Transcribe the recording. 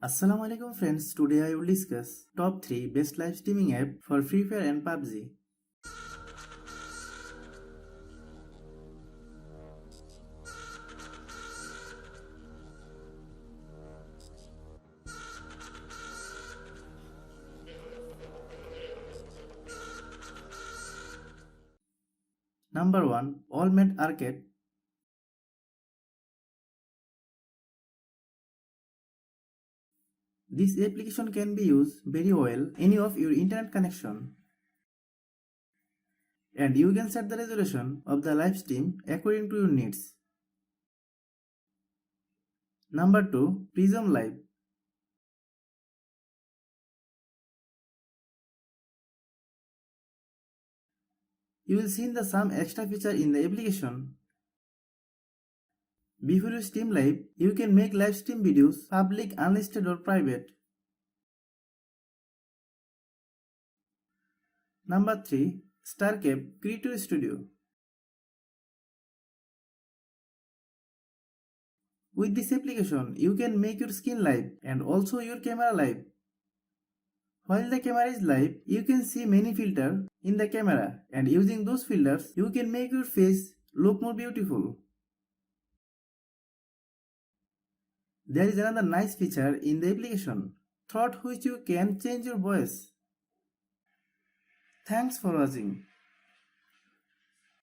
Assalamu alaikum friends, today I will discuss top 3 best live streaming app for Free Fire and Pubg. Number 1. All-Mate Arcade. This application can be used very well any of your internet connection. And you can set the resolution of the live stream according to your needs. Number 2. Prism Live. You will see some extra feature in the application. Before you stream live, you can make live stream videos public, unlisted or private. Number 3. StarCap Creator Studio. With this application, you can make your skin live and also your camera live. While the camera is live, you can see many filters in the camera, and using those filters, you can make your face look more beautiful. There is another nice feature in the application, through which you can change your voice. Thanks for watching.